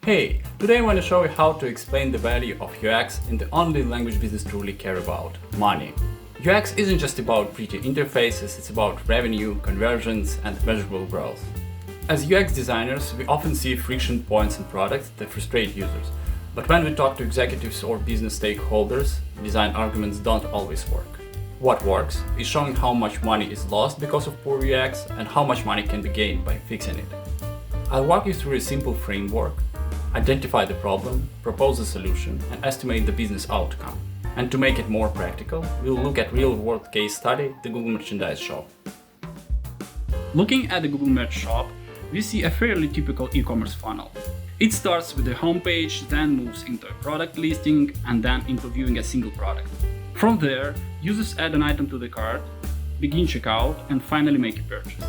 Hey, today I want to show you how to explain the value of UX in the only language business truly care about, money. UX isn't just about pretty interfaces, it's about revenue, conversions, and measurable growth. As UX designers, we often see friction points in products that frustrate users. But when we talk to executives or business stakeholders, design arguments don't always work. What works is showing how much money is lost because of poor UX and how much money can be gained by fixing it. I'll walk you through a simple framework, identify the problem, propose a solution, and estimate the business outcome. And to make it more practical, we'll look at real-world case study, the Google Merchandise Shop. Looking at the Google Merch Shop, we see a fairly typical e-commerce funnel. It starts with the homepage, then moves into a product listing, and then into viewing a single product. From there, users add an item to the cart, begin checkout, and finally make a purchase.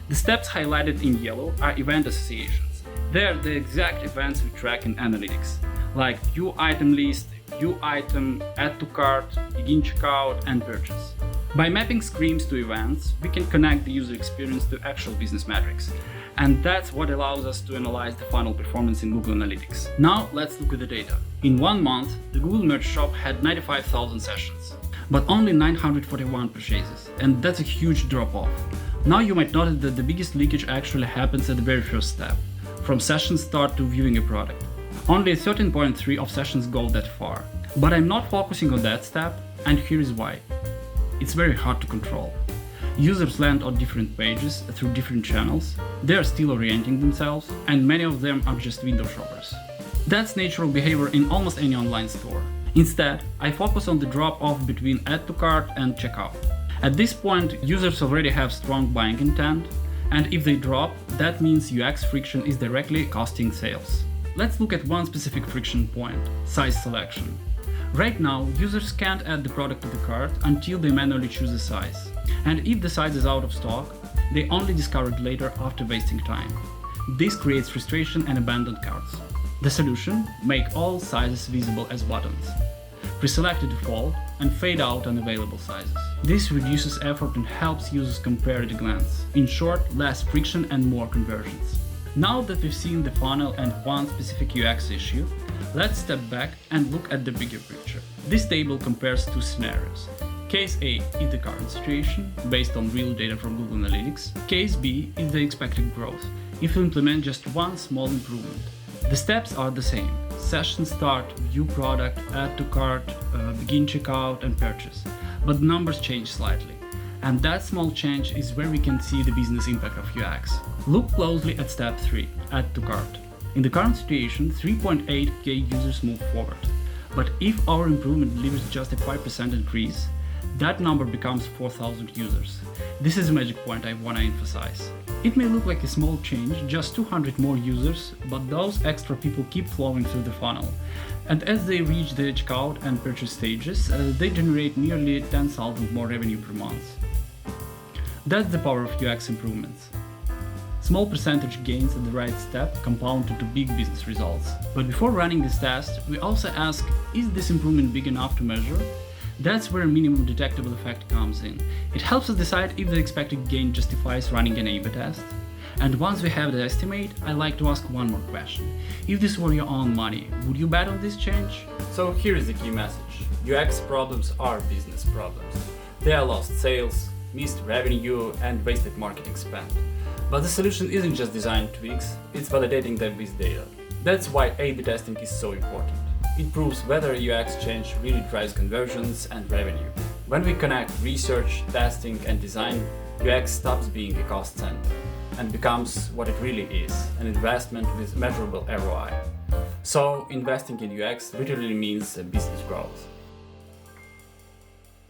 The steps highlighted in yellow are event associations. They are the exact events we track in analytics, like view item list, view item, add to cart, begin checkout, and purchase. By mapping screens to events, we can connect the user experience to actual business metrics. And that's what allows us to analyze the funnel performance in Google Analytics. Now let's look at the data. In 1 month, the Google Merch Shop had 95,000 sessions, but only 941 purchases, and that's a huge drop-off. Now you might notice that the biggest leakage actually happens at the very first step, from session start to viewing a product. Only 13.3 of sessions go that far. But I'm not focusing on that step, and here is why. It's very hard to control. Users land on different pages through different channels, they are still orienting themselves, and many of them are just window shoppers. That's natural behavior in almost any online store. Instead, I focus on the drop-off between add to cart and checkout. At this point, users already have strong buying intent, and if they drop, that means UX friction is directly costing sales. Let's look at one specific friction point, size selection. Right now, users can't add the product to the cart until they manually choose a size. And if the size is out of stock, they only discover it later after wasting time. This creates frustration and abandoned carts. The solution: make all sizes visible as buttons. Pre-select the default and fade out unavailable sizes. This reduces effort and helps users compare at a glance. In short, less friction and more conversions. Now that we've seen the funnel and one specific UX issue, let's step back and look at the bigger picture. This table compares two scenarios. Case A is the current situation, based on real data from Google Analytics. Case B is the expected growth, if you implement just one small improvement. The steps are the same: session start, view product, add to cart, begin checkout, and purchase. But the numbers change slightly. And that small change is where we can see the business impact of UX. Look closely at step 3, add to cart. In the current situation, 3.8k users move forward. But if our improvement delivers just a 5% increase, that number becomes 4,000 users. This is a magic point I want to emphasize. It may look like a small change, just 200 more users, but those extra people keep flowing through the funnel. And as they reach the checkout and purchase stages, they generate nearly 10,000 more revenue per month. That's the power of UX improvements. Small percentage gains at the right step compound into big business results. But before running this test, we also ask, is this improvement big enough to measure? That's where a minimum detectable effect comes in. It helps us decide if the expected gain justifies running an A/B test. And once we have the estimate, I like to ask one more question. If this were your own money, would you bet on this change? So here is the key message. UX problems are business problems. They are lost sales, missed revenue, and wasted marketing spend. But the solution isn't just design tweaks, it's validating them with data. That's why A/B testing is so important. It proves whether a UX change really drives conversions and revenue. When we connect research, testing, and design, UX stops being a cost center and becomes what it really is, an investment with measurable ROI. So investing in UX literally means business growth.